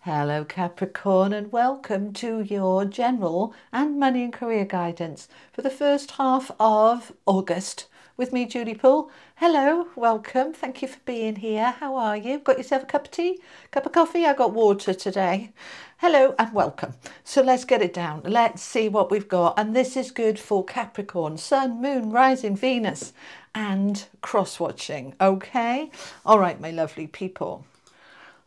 Hello Capricorn, and welcome to your general and money and career guidance for the first half of August with me, Judy Poole. Hello, welcome. Thank you for being here. How are you? Got yourself a cup of tea? Cup of coffee? I got water today. Hello and welcome. So let's get it down. Let's see what we've got. And this is good for Capricorn, Sun, Moon, Rising, Venus and cross-watching. Okay? All right, my lovely people.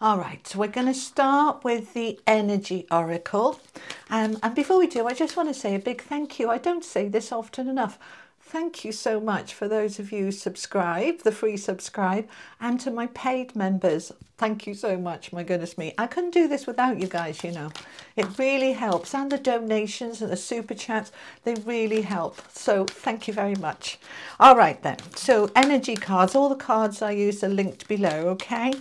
All right, so we're going to start with the energy oracle. And before we do, I just want to say a big thank you. I don't say this often enough. Thank you so much for those of you who subscribe, the free subscribe, and to my paid members. Thank you so much. My goodness me. I couldn't do this without you guys, you know. It really helps. And the donations and the super chats, they really help. So thank you very much. All right then. So energy cards, all the cards I use are linked below, okay?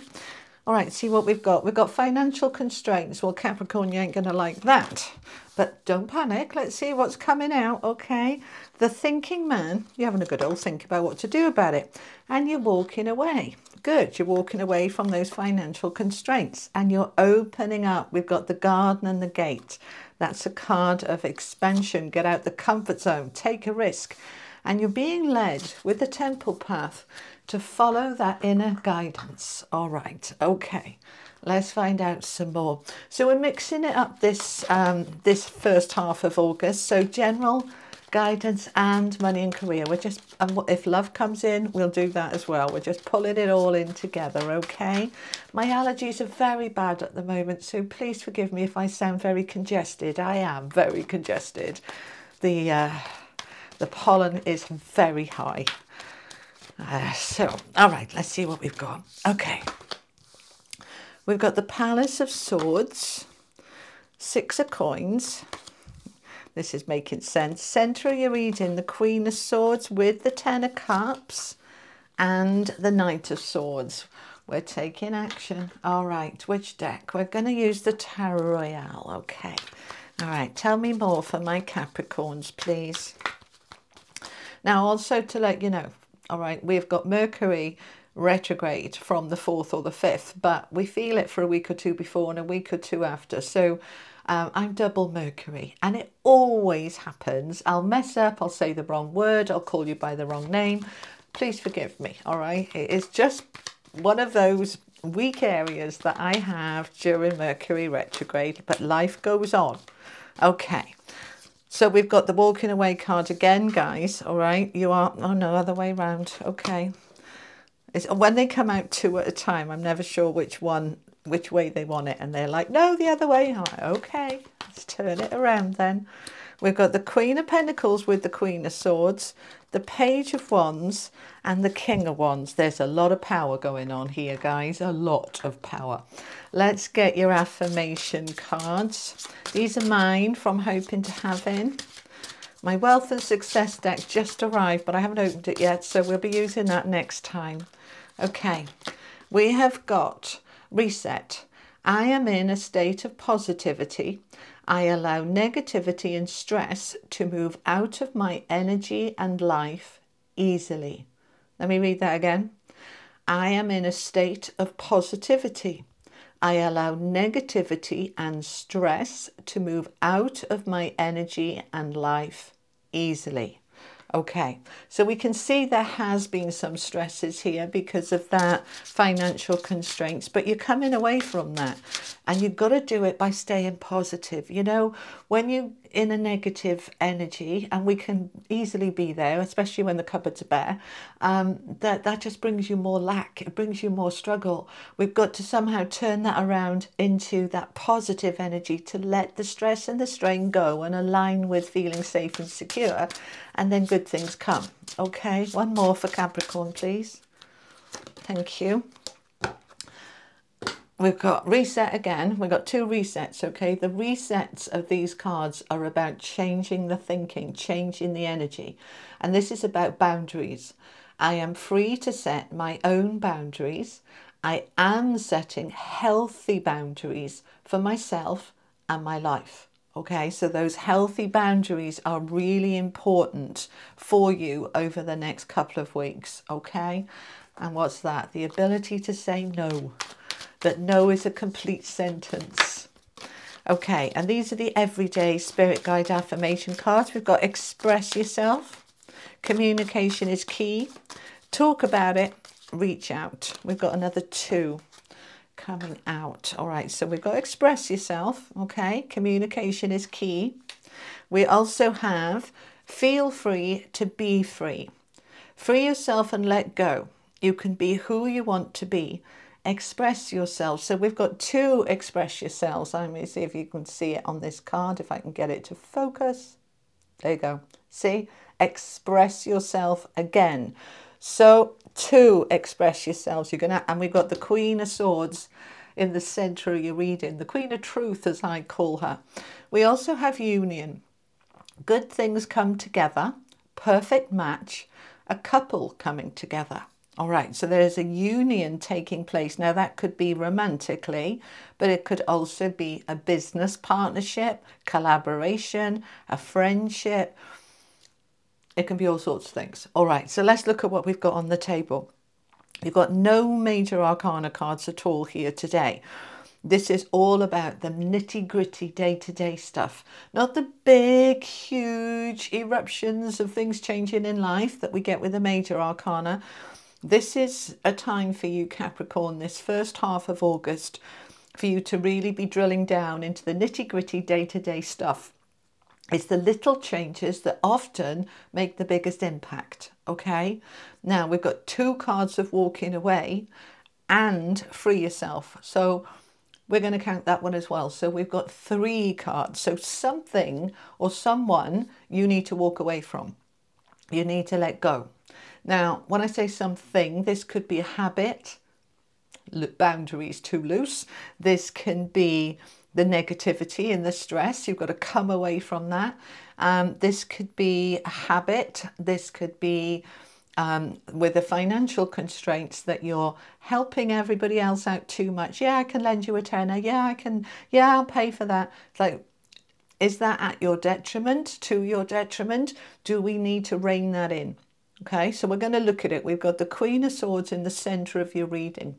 All right, see what we've got. We've got financial constraints. Well, Capricorn, you ain't going to like that. But don't panic. Let's see what's coming out, okay? The thinking man, you're having a good old think about what to do about it. And you're walking away. Good, you're walking away from those financial constraints. And you're opening up. We've got the garden and the gate. That's a card of expansion. Get out the comfort zone. Take a risk. And you're being led with the temple path to follow that inner guidance. All right, okay, let's find out some more. So we're mixing it up this this first half of August. So general guidance and money and career. We're just, if love comes in, we'll do that as well. We're just pulling it all in together, okay? My allergies are very bad at the moment, so please forgive me if I sound very congested. I am very congested. The pollen is very high. So, all right, let's see what we've got. Okay. We've got the Palace of Swords, Six of Coins. This is making sense. Centre of your reading, the Queen of Swords with the Ten of Cups and the Knight of Swords. We're taking action. All right, which deck? We're going to use the Tarot Royale. Okay. All right, tell me more for my Capricorns, please. Now, also to let you know, all right, we've got Mercury retrograde from the 4th or the 5th, but we feel it for a week or two before and a week or two after. So I'm double Mercury, and it always happens. I'll mess up, I'll say the wrong word, I'll call you by the wrong name. Please forgive me, all right? It is just one of those weak areas that I have during Mercury retrograde, but life goes on. Okay. So we've got the walking away card again, guys. All right, you are, oh no, other way around. Okay. It's when they come out two at a time, I'm never sure which way they want it. And they're like, no, the other way. I'm like, okay, let's turn it around then. We've got the Queen of Pentacles with the Queen of Swords, the Page of Wands and the King of Wands. There's a lot of power going on here, guys, a lot of power. Let's get your affirmation cards. These are mine from Hoping to Having. My Wealth and Success deck just arrived, but I haven't opened it yet, so we'll be using that next time. Okay, we have got Reset. I am in a state of positivity. I allow negativity and stress to move out of my energy and life easily. Let me read that again. I am in a state of positivity. I allow negativity and stress to move out of my energy and life easily. Okay, so we can see there has been some stresses here because of that financial constraints, but you're coming away from that and you've got to do it by staying positive. You know, when you're in a negative energy, and we can easily be there, especially when the cupboards are bare, that just brings you more lack, it brings you more struggle. We've got to somehow turn that around into that positive energy to let the stress and the strain go and align with feeling safe and secure, and then good things come. Okay, one more for Capricorn, please. Thank you. We've got Reset again. We've got two resets, okay? The resets of these cards are about changing the thinking, changing the energy. And this is about boundaries. I am free to set my own boundaries. I am setting healthy boundaries for myself and my life. Okay, so those healthy boundaries are really important for you over the next couple of weeks, okay? And what's that? The ability to say no. That no is a complete sentence. Okay, and these are the everyday spirit guide affirmation cards. We've got express yourself, communication is key, talk about it, reach out. We've got another 2 coming out. All right, so we've got express yourself, okay, communication is key. We also have feel free to be free. Free yourself and let go. You can be who you want to be. Express yourself. So we've got 2 express yourselves. Let me see if you can see it on this card, if I can get it to focus. There you go. See? Express yourself again. So 2 express yourselves. You're gonna, and we've got the Queen of Swords in the center of your reading. The Queen of Truth, as I call her. We also have union. Good things come together. Perfect match. A couple coming together. All right, so there's a union taking place. Now that could be romantically, but it could also be a business partnership, collaboration, a friendship. It can be all sorts of things. All right, so let's look at what we've got on the table. You've got no major arcana cards at all here today. This is all about the nitty-gritty day-to-day stuff, not the big, huge eruptions of things changing in life that we get with the major arcana. This is a time for you, Capricorn, this first half of August, for you to really be drilling down into the nitty-gritty day-to-day stuff. It's the little changes that often make the biggest impact, okay? Now, we've got 2 cards of walking away and free yourself. So we're going to count that one as well. So we've got 3 cards. So something or someone you need to walk away from. You need to let go. Now, when I say something, this could be a habit, boundaries too loose. This can be the negativity and the stress. You've got to come away from that. This could be a habit. This could be with the financial constraints that you're helping everybody else out too much. Yeah, I can lend you a tenner. Yeah, I can. Yeah, I'll pay for that. It's like, is that at your detriment, to your detriment? Do we need to rein that in? Okay, so we're going to look at it. We've got the Queen of Swords in the center of your reading.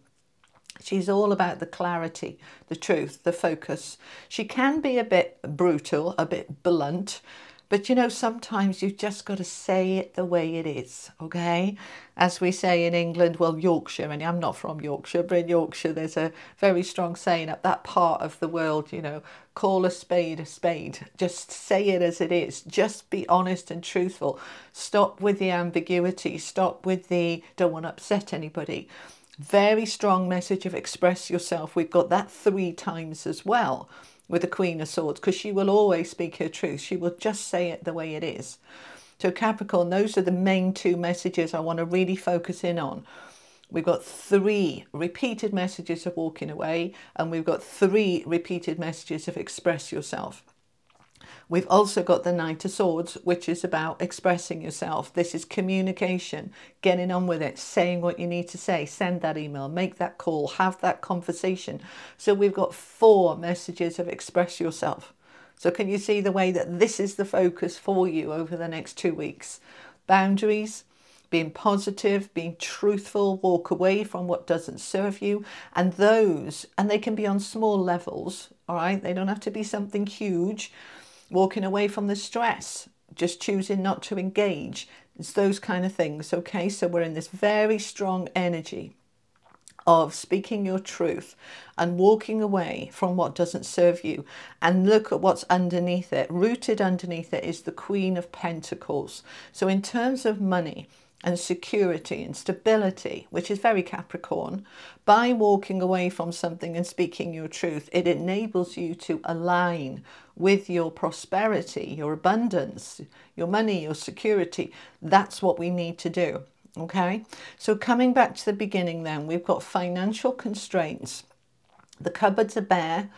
She's all about the clarity, the truth, the focus. She can be a bit brutal, a bit blunt, but you know, sometimes you've just got to say it the way it is, okay? As we say in England, well, Yorkshire, and I'm not from Yorkshire, but in Yorkshire there's a very strong saying up that part of the world, you know, call a spade a spade. Just say it as it is. Just be honest and truthful. Stop with the ambiguity. Stop with the don't want to upset anybody. Very strong message of express yourself. We've got that 3 times as well with the Queen of Swords, because she will always speak her truth. She will just say it the way it is. So Capricorn, those are the main 2 messages I want to really focus in on. We've got 3 repeated messages of walking away, and we've got 3 repeated messages of express yourself. We've also got the Knight of Swords, which is about expressing yourself. This is communication, getting on with it, saying what you need to say, send that email, make that call, have that conversation. So we've got 4 messages of express yourself. So can you see the way that this is the focus for you over the next 2 weeks? Boundaries, being positive, being truthful, walk away from what doesn't serve you. And they can be on small levels, all right? They don't have to be something huge. Walking away from the stress, just choosing not to engage. It's those kind of things, okay? So we're in this very strong energy of speaking your truth and walking away from what doesn't serve you. And look at what's underneath it. Rooted underneath it is the Queen of Pentacles. So in terms of money and security and stability, which is very Capricorn, by walking away from something and speaking your truth, it enables you to align with your prosperity, your abundance, your money, your security. That's what we need to do, okay? So coming back to the beginning then, we've got financial constraints. The cupboards are bare,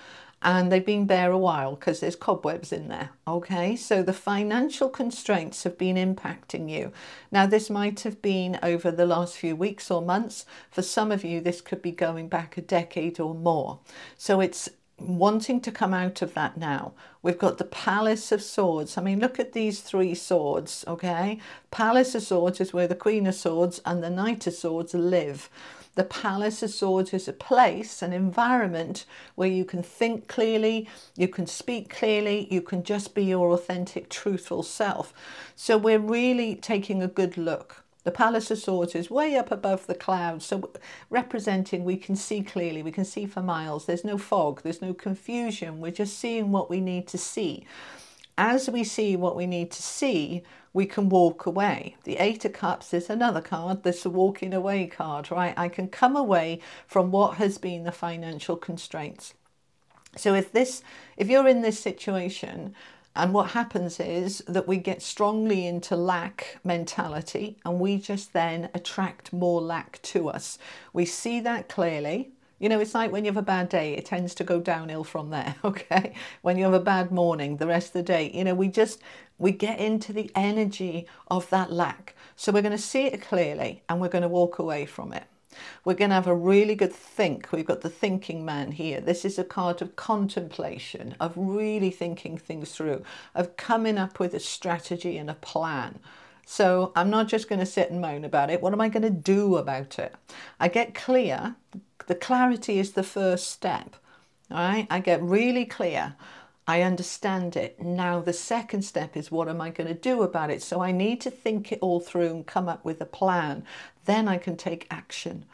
and they've been bare a while because there's cobwebs in there, okay? So the financial constraints have been impacting you. Now, this might have been over the last few weeks or months. For some of you, this could be going back a decade or more. So it's wanting to come out of that now. We've got the Palace of Swords. I mean, look at these 3 swords, okay? Palace of Swords is where the Queen of Swords and the Knight of Swords live. The Palace of Swords is a place, an environment where you can think clearly, you can speak clearly, you can just be your authentic, truthful self. So we're really taking a good look. The Palace of Swords is way up above the clouds, so representing we can see clearly, we can see for miles. There's no fog, there's no confusion. We're just seeing what we need to see. As we see what we need to see, we can walk away. The Eight of Cups is another card. This is a walking away card, right? I can come away from what has been the financial constraints. So if you're in this situation, and what happens is that we get strongly into lack mentality, and we just then attract more lack to us. We see that clearly. You know, it's like when you have a bad day, it tends to go downhill from there, okay? When you have a bad morning, the rest of the day, you know, we get into the energy of that lack. So we're going to see it clearly and we're going to walk away from it. We're going to have a really good think. We've got the thinking man here. This is a card of contemplation, of really thinking things through, of coming up with a strategy and a plan. So I'm not just going to sit and moan about it. What am I going to do about it? I get clear. The clarity is the first step. All right, I get really clear. I understand it. Now the second step is, what am I going to do about it? So I need to think it all through and come up with a plan. Then I can take action.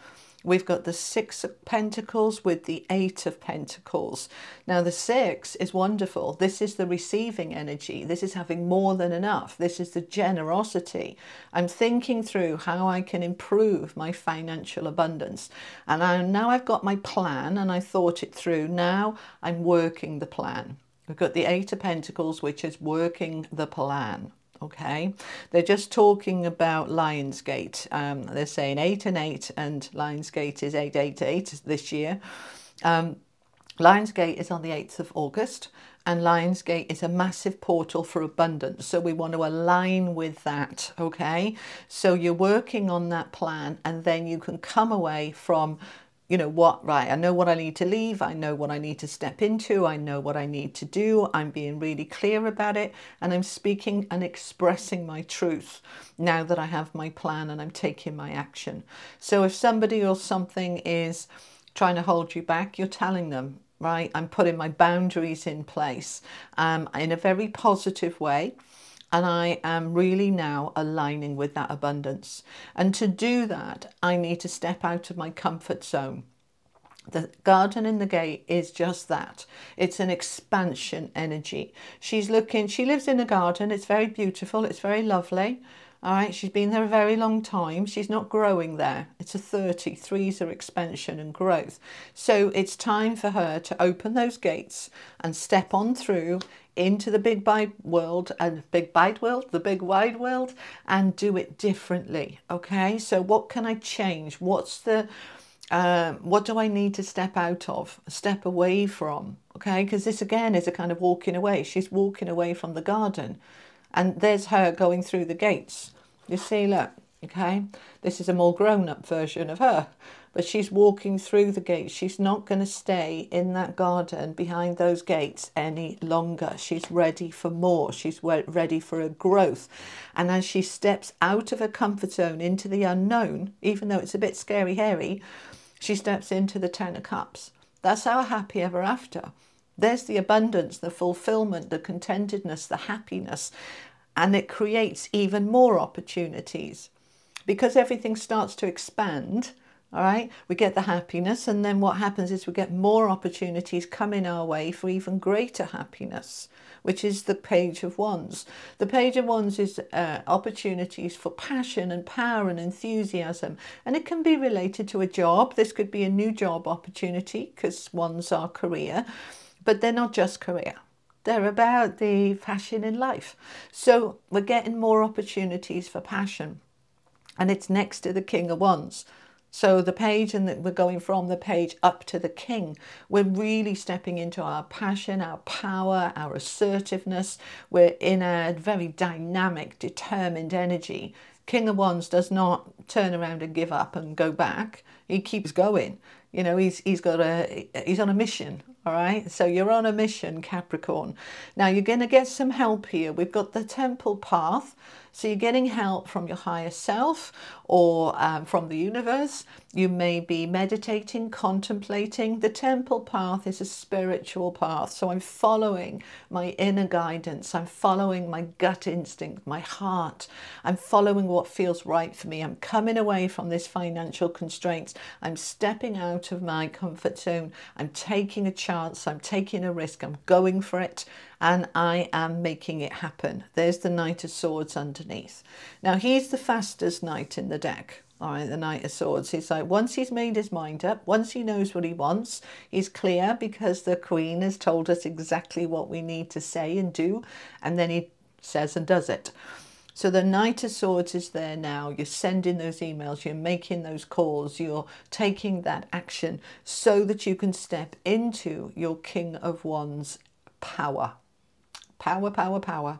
We've got the Six of Pentacles with the Eight of Pentacles. Now the Six is wonderful. This is the receiving energy. This is having more than enough. This is the generosity. I'm thinking through how I can improve my financial abundance. And now I've got my plan and I thought it through. Now I'm working the plan. We've got the Eight of Pentacles, which is working the plan. Okay, they're just talking about Lionsgate. They're saying 8 and 8, and Lionsgate is 888 this year. Lionsgate is on the 8th of August, and Lionsgate is a massive portal for abundance. So we want to align with that. Okay, so you're working on that plan, and then you can come away from, you know what, right, I know what I need to leave, I know what I need to step into, I know what I need to do, I'm being really clear about it, and I'm speaking and expressing my truth now that I have my plan and I'm taking my action. So if somebody or something is trying to hold you back, you're telling them, right, I'm putting my boundaries in place in a very positive way. And I am really now aligning with that abundance. And to do that, I need to step out of my comfort zone. The garden in the gate is just that. It's an expansion energy. She lives in a garden. It's very beautiful. It's very lovely. All right, she's been there a very long time. She's not growing there. It's a 30. Threes are expansion and growth. So it's time for her to open those gates and step on through into the big wide world, the big wide world, and do it differently. Okay, so what can I change? What do I need to step out of, step away from? Okay, because this again is a kind of walking away. She's walking away from the garden, and there's her going through the gates. You see, look, okay, this is a more grown-up version of her, but she's walking through the gates. She's not going to stay in that garden behind those gates any longer. She's ready for more. She's ready for a growth. And as she steps out of her comfort zone into the unknown, even though it's a bit scary, hairy, she steps into the Ten of Cups. That's our happy ever after. There's the abundance, the fulfillment, the contentedness, the happiness. And it creates even more opportunities because everything starts to expand. All right, we get the happiness, and then what happens is we get more opportunities coming our way for even greater happiness, which is the Page of Wands. The Page of Wands is opportunities for passion and power and enthusiasm, and it can be related to a job. This could be a new job opportunity because Wands are career, but they're not just career. They're about the passion in life. So we're getting more opportunities for passion, and it's next to the King of Wands. So the page, and we're going from the page up to the king. We're really stepping into our passion, our power, our assertiveness. We're in a very dynamic, determined energy. King of Wands does not turn around and give up and go back. He keeps going. You know, he's on a mission. All right, so you're on a mission, Capricorn. Now you're going to get some help here. We've got the temple path. So you're getting help from your higher self or from the universe. You may be meditating, contemplating. The temple path is a spiritual path. So I'm following my inner guidance. I'm following my gut instinct, my heart. I'm following what feels right for me. I'm coming away from this financial constraints. I'm stepping out of my comfort zone. I'm taking a chance. I'm taking a risk. I'm going for it. And I am making it happen. There's the Knight of Swords underneath. Now, he's the fastest knight in the deck. All right, the Knight of Swords. He's like, once he's made his mind up, once he knows what he wants, he's clear because the Queen has told us exactly what we need to say and do. And then he says and does it. So the Knight of Swords is there now. You're sending those emails, you're making those calls, you're taking that action so that you can step into your King of Wands power. Power, power, power.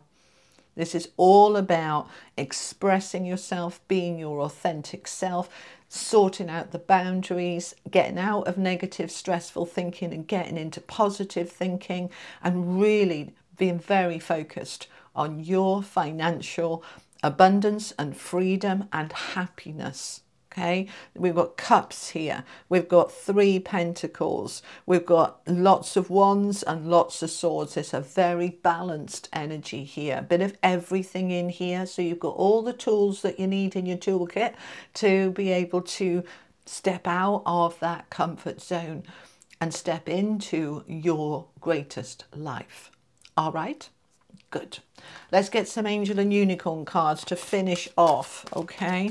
This is all about expressing yourself, being your authentic self, sorting out the boundaries, getting out of negative, stressful thinking and getting into positive thinking, and really being very focused on your financial abundance and freedom and happiness. Okay, we've got cups here, we've got 3 pentacles, we've got lots of wands and lots of swords. There's a very balanced energy here, a bit of everything in here. So you've got all the tools that you need in your toolkit to be able to step out of that comfort zone and step into your greatest life. All right, good. Let's get some angel and unicorn cards to finish off. Okay.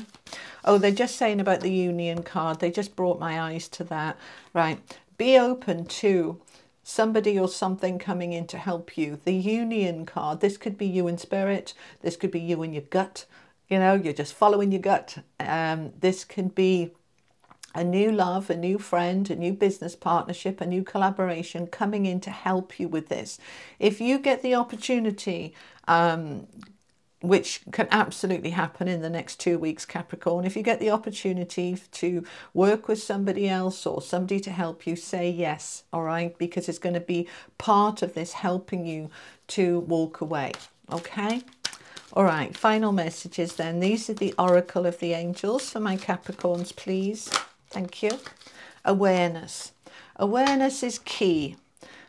Oh, they're just saying about the union card. They just brought my eyes to that. Right. Be open to somebody or something coming in to help you. The union card, this could be you in spirit. This could be you in your gut. You know, you're just following your gut. This could be a new love, a new friend, a new business partnership, a new collaboration coming in to help you with this. If you get the opportunity, which can absolutely happen in the next 2 weeks, Capricorn, if you get the opportunity to work with somebody else or somebody to help you, say yes, all right? Because it's going to be part of this helping you to walk away, okay? All right, final messages then. These are the Oracle of the Angels for my Capricorns, please. Thank you. Awareness. Awareness is key.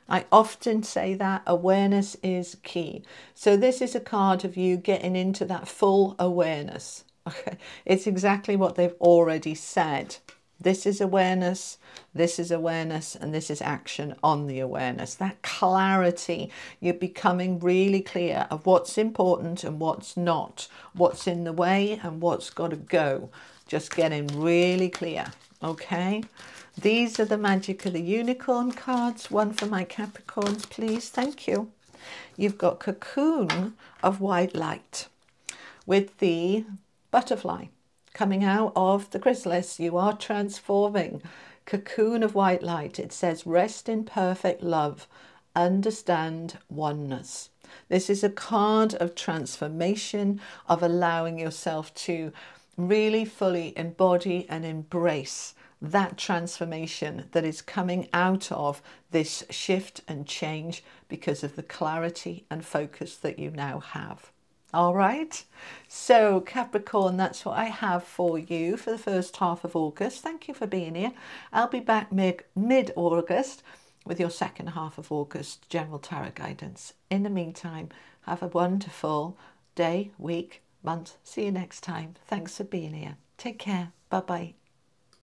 I often say that awareness is key. So this is a card of you getting into that full awareness. Okay, it's exactly what they've already said. This is awareness, and this is action on the awareness. That clarity, you're becoming really clear of what's important and what's not, what's in the way and what's got to go. Just getting really clear, okay? These are the Magic of the Unicorn cards. One for my Capricorns, please. Thank you. You've got Cocoon of White Light with the butterfly coming out of the chrysalis. You are transforming. Cocoon of White Light. It says, rest in perfect love. Understand oneness. This is a card of transformation, of allowing yourself to really fully embody and embrace that transformation that is coming out of this shift and change because of the clarity and focus that you now have. All right, so Capricorn, that's what I have for you for the first half of August. Thank you for being here. I'll be back mid-August with your second half of August general tarot guidance. In the meantime, have a wonderful day, week, month. See you next time. Thanks for being here. Take care. Bye-bye.